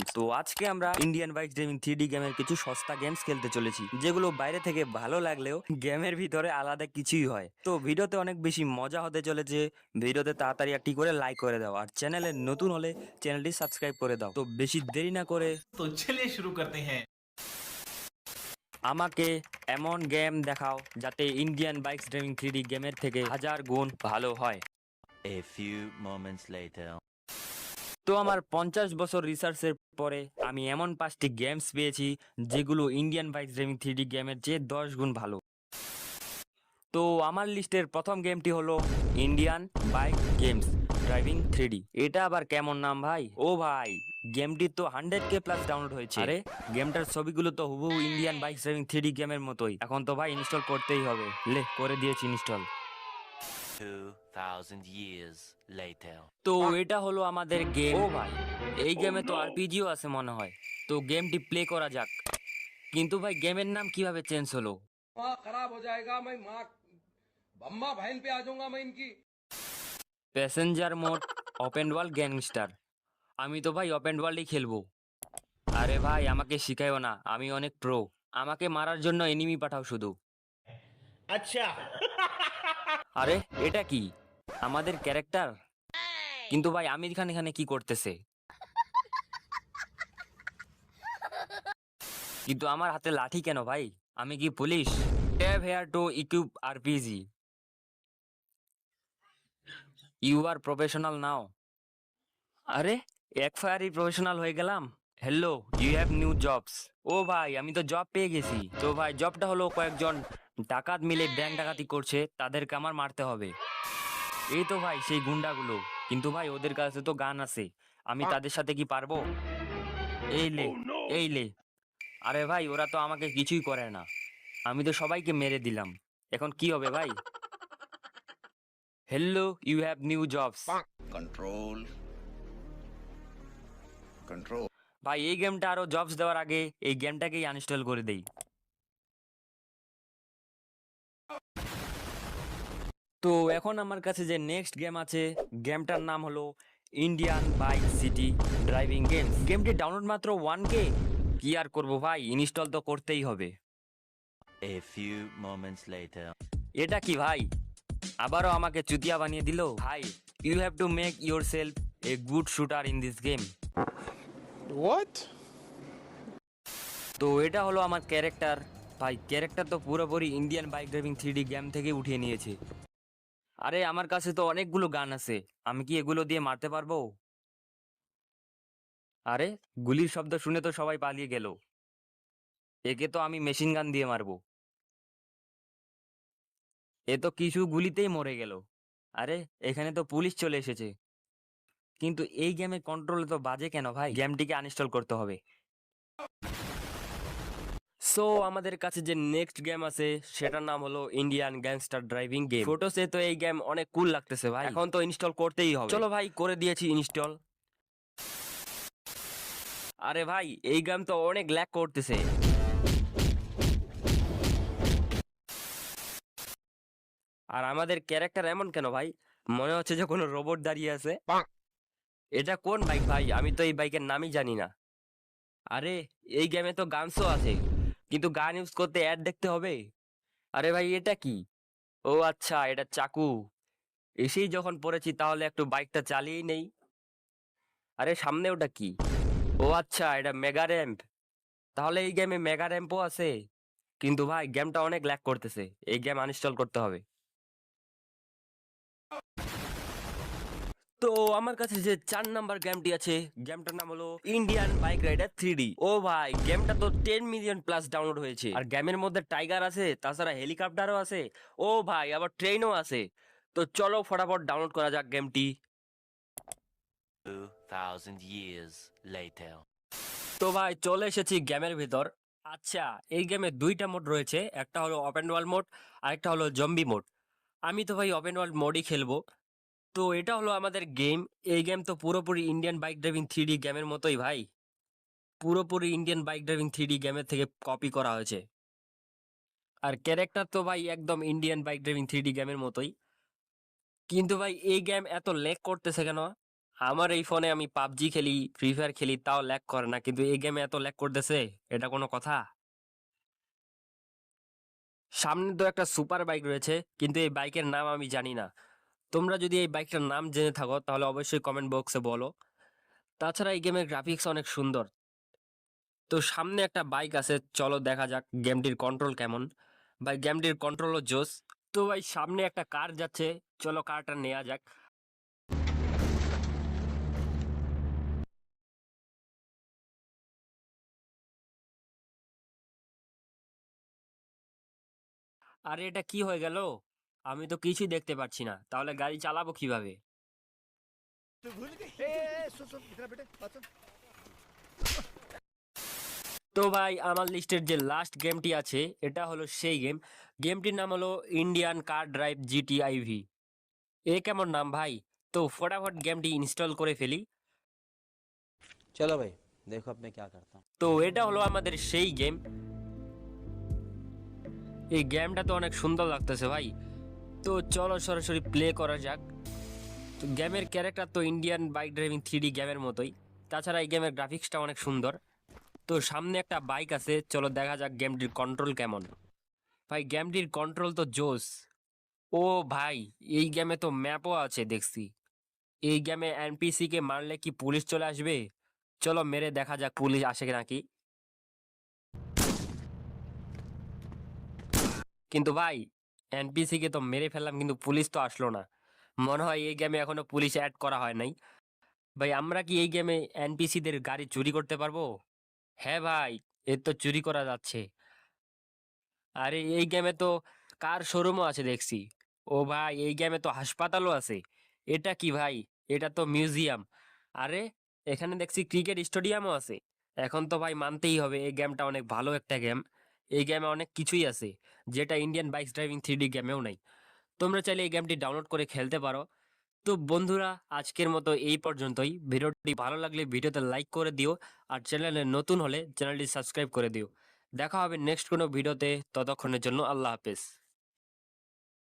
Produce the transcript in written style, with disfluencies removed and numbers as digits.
Games. তো আজকে আমরা ইন্ডিয়ান বাইক ড্রাইভিং 3D গেমের কিছু সস্তা গেমস খেলতে চলেছি, যেগুলো বাইরে থেকে ভালো লাগলেও গেমের ভিতরে আলাদা কিছুই হয়। তো ভিডিওতে অনেক বেশি মজা হতে চলেছে। ভিডিওতে তাড়াতাড়ি একটি করে লাইক করে দাও, আর চ্যানেলে নতুন হলে চ্যানেলটি সাবস্ক্রাইব করে দাও। তো বেশি দেরি না করে तो चलिए शुरू करते हैं। আমাকে এমন গেম দেখাও যাতে ইন্ডিয়ান বাইক ড্রাইভিং 3D গেমের থেকে 1000 গুণ ভালো হয়। A few moments later. তো আমার 50 বছর রিসার্চের পরে আমি এমন 5টি গেমস পেয়েছি যেগুলো ইন্ডিয়ান বাইক ড্রাইভিং 3D গেমের চেয়ে 10 গুণ ভালো। তো আমার লিস্টের প্রথম গেমটি হলো Indian bike games driving 3D। এটা আবার কেমন নাম ভাই? ও ভাই, গেমটি তো 100K প্লাস ডাউনলোড হয়েছে। আরে গেমটার ছবিগুলো তো হুবহু ইন্ডিয়ান বাইক ড্রাইভিং 3D গেমের মতোই। এখন তো ভাই ইনস্টল করতেই হবে। লে, করে দিয়েছি ইনস্টল। 2000 years later. তো এটা হলো আমাদের গেম। ও ভাই, এই গেমে তো আরপিজিও আছে মনে হয়। তো গেমটি প্লে করা যাক। কিন্তু ভাই গেমের নাম किभाবে চেঞ্জ হলো? माँ खराब हो जाएगा। मैं माँ अम्मा बहन पे आ जाऊंगा मैं इनकी। Passenger mode, open world gangster. আমি তো ভাই ওপেন ওয়ার্ল্ডই খেলবো। আরে ভাই আমাকে শিখাইও না, আমি অনেক প্রো। আমাকে মারার জন্য এনিমি পাঠাও শুধু। अच्छा আরে এটা কি? আমাদের ক্যারেক্টার? কিন্তু ভাই আমির খান এখানে কি করতেছে? কিন্তু আমার হাতে লাঠি কেন ভাই? আমি কি পুলিশ? Tap here to equip RPG. You are professional now. আরে এক ফায়ারই প্রফেশনাল হয়ে গেলাম। Hello, you have new jobs. ও ভাই, আমি তো জব পেয়ে গেছি। তো ভাই জবটা হলো কয়েকজন ডাকাত মিলে ব্যাংক ডাকাতি করছে, তাদেরকে আমার মারতে হবে। এই তো ভাই সেই গুন্ডাগুলো। কিন্তু ভাই ওদের কাছে তো গান আছে, আমি তাদের সাথে কি পারবো? এই লে, এই লে। আরে ভাই ওরা তো আমাকে কিছুই করে না, আমি তো সবাইকে মেরে দিলাম। এখন কি হবে ভাই? Hello, you have new jobs. Control control ভাই এই গেমটা আরো জবস দেওয়ার আগে এই গেমটাকেই আনইনস্টল করে দেই। তো এখন আমার কাছে যে নেক্সট গেম আছে, গেমটার নাম হলো Indian bike city driving games. গেমটি ডাউনলোড মাত্র 1K। কি আর করবো ভাই, ইনস্টল তো করতেই হবে। A few moments later. এটা কি ভাই? আবারও আমাকে চুতিয়া বানিয়ে দিল। ভাই, you have to make yourself a good shooter in this game. What তো এটা হলো আমার ক্যারেক্টার। ভাই ক্যারেক্টার তো পুরোপুরি Indian bike driving 3D game থেকে উঠিয়ে নিয়েছে। আরে আমার কাছে তো অনেকগুলো গান আছে, আমি কি এগুলো দিয়ে মারতে পারবো? আরে গুলির শব্দ শুনে তো সবাই পালিয়ে গেল। একে তো আমি মেশিন গান দিয়ে মারবো। এ তো কিছু গুলিতেই মরে গেল। আরে এখানে তো পুলিশ চলে এসেছে। কিন্তু এই গেমের কন্ট্রোল তো বাজে কেন ভাই? গেমটিকে আনইনস্টল করতে হবে। সো আমাদের কাছে যে নেক্সট গেম আছে সেটার নাম হলো ইন্ডিয়ান গ্যাংস্টার ড্রাইভিং গেম। ফটোসে তো এই গেম অনেক কুল লাগতেছে ভাই। এখন তো ইনস্টল করতেই হবে। চলো ভাই, করে দিয়েছি ইনস্টল। আরে ভাই এই গেম তো অনেক ল্যাগ করতেছে। আর আমাদের ক্যারেক্টার এমন কেন ভাই? মনে হচ্ছে যে কোনো রোবট দাঁড়িয়ে আছে। এটা কোন বাইক ভাই? আমি তো এই বাইকের নামই জানি না। আরে এই গেমে তো গানসও আছে, কিন্তু গান ইউজ করতে অ্যাড দেখতে হবে। আরে ভাই এটা কি? ও আচ্ছা, এটা চাকু। এসেই যখন পড়েছি তাহলে একটু বাইকটা চালিয়েই নেই। আরে সামনে ওটা কি? ও আচ্ছা, এটা মেগা র্যাম্প। তাহলে এই গেমে মেগা র্যাম্পও আছে। কিন্তু ভাই গেমটা অনেক ল্যাগ করতেছে, এই গেম আনইনস্টল করতে হবে। তো আমার কাছে যে 4 নাম্বার গেমটি আছে, গেমটার নাম হলো ইন্ডিয়ান বাইক রাইডার 3D। ও ভাই গেমটা তো 10 মিলিয়ন প্লাস ডাউনলোড হয়েছে। আর গেমের মধ্যে টাইগার আছে, তাছাড়া হেলিকপ্টারও আছে। ও ভাই আবার ট্রেনও আছে। তো চলো ফটাফট ডাউনলোড করা যাক গেমটি। 2000 years later. তো ভাই চলে এসেছি গেমের ভিতর। আচ্ছা, এই গেমে দুইটা মোড রয়েছে, একটা হলো ওপেন ওয়ার্ল্ড মোড আর একটা হলো জম্বি মোড। আমি তো ভাই ওপেন ওয়ার্ল্ড মোডই খেলবো। তো এটা হলো আমাদের গেম। এই গেম তো পুরোপুরি ইন্ডিয়ান বাইক ড্রাইভিং 3D গেমের মতোই ভাই। পুরোপুরি ইন্ডিয়ান বাইক ড্রাইভিং 3D গেমের থেকে কপি করা হয়েছে। আর ক্যারেক্টার তো ভাই একদম ইন্ডিয়ান বাইক ড্রাইভিং 3D গেমের মতোই। কিন্তু ভাই এই গেম এত ল্যাগ করতেছে কেন? আমার এই ফোনে আমি পাবজি খেলি, ফ্রি ফায়ার খেলি, তাও ল্যাগ করে না, কিন্তু এই গেমে এত ল্যাগ করতেছে, এটা কোনো কথা? সামনে তো একটা সুপার বাইক রয়েছে, কিন্তু এই বাইকের নাম আমি জানি না। তোমরা যদি এই বাইকটার নাম জেনে থাকো তাহলে অবশ্যই কমেন্ট বক্সে বলো। তাছাড়া এই গেমের গ্রাফিক্স অনেক সুন্দর। তো সামনে একটা বাইক আছে, চলো দেখা যাক গেমটির কন্ট্রোল কেমন। ভাই গেমটির কন্ট্রোলও জোস। তো ভাই সামনে একটা কার যাচ্ছে, চলো কারটা নেওয়া যাক। আরে এটা কি হয়ে গেল? আমি তো কিছুই দেখতে পাচ্ছি না, তাহলে গাড়ি চালাবো কিভাবে? তো ভাই আমার লিস্টের যে লাস্ট গেমটি আছে এটা হলো সেই গেম। গেমটির নাম হলো ইন্ডিয়ান কার ড্রাইভ জিটিআইভি। এ কেমন নাম ভাই! তো ফটাফট গেমটি ইনস্টল করে ফেলি। चलो भाई देखो अब मैं क्या करता हूँ। তো এটা হলো আমাদের সেই গেম। এই গেমটা তো অনেক সুন্দর লাগতেছে ভাই। তো চলো সরাসরি প্লে করা যাক। তো গেমের ক্যারেক্টার তো ইন্ডিয়ান বাইক ড্রাইভিং 3D গেমের মতোই। তাছাড়া এই গেমের গ্রাফিক্সটা অনেক সুন্দর। তো সামনে একটা বাইক আছে, চলো দেখা যাক গেমটির কন্ট্রোল কেমন। ভাই গেমটির কন্ট্রোল তো জোস। ও ভাই, এই গেমে তো ম্যাপও আছে দেখছি। এই গেমে এনপিসি কে মারলে কি পুলিশ চলে আসবে? চলো মেরে দেখা যাক পুলিশ আসে নাকি। কিন্তু ভাই এনপিসি কে তো মেরে ফেললাম, কিন্তু পুলিশ তো আসলো না। মনে হয় এই গেমে এখনো পুলিশ অ্যাড করা হয় নাই। ভাই আমরা কি এই গেমে এনপিসি দের গাড়ি চুরি করতে পারবো? হ্যাঁ ভাই, এর তো চুরি করা যাচ্ছে। আরে এই গেমে তো কার শোরুমও আছে দেখছি। ও ভাই এই গেমে তো হাসপাতালও আছে। এটা কি ভাই? এটা তো মিউজিয়াম। আরে এখানে দেখছি ক্রিকেট স্টেডিয়ামও আছে। এখন তো ভাই মানতেই হবে এই গেমটা অনেক ভালো একটা গেম। এই গেমে অনেক কিছুই আছে যেটা ইন্ডিয়ান বাইক ড্রাইভিং 3D গেমেও নাই। তোমরা চাইলে এই গেমটি ডাউনলোড করে খেলতে পারো। তো বন্ধুরা আজকের মতো এই পর্যন্তই। ভিডিওটি ভালো লাগলে ভিডিওতে লাইক করে দিও, আর চ্যানেলে নতুন হলে চ্যানেলটি সাবস্ক্রাইব করে দিও। দেখা হবে নেক্সট কোনো ভিডিওতে, ততক্ষণের জন্য আল্লাহ হাফেজ।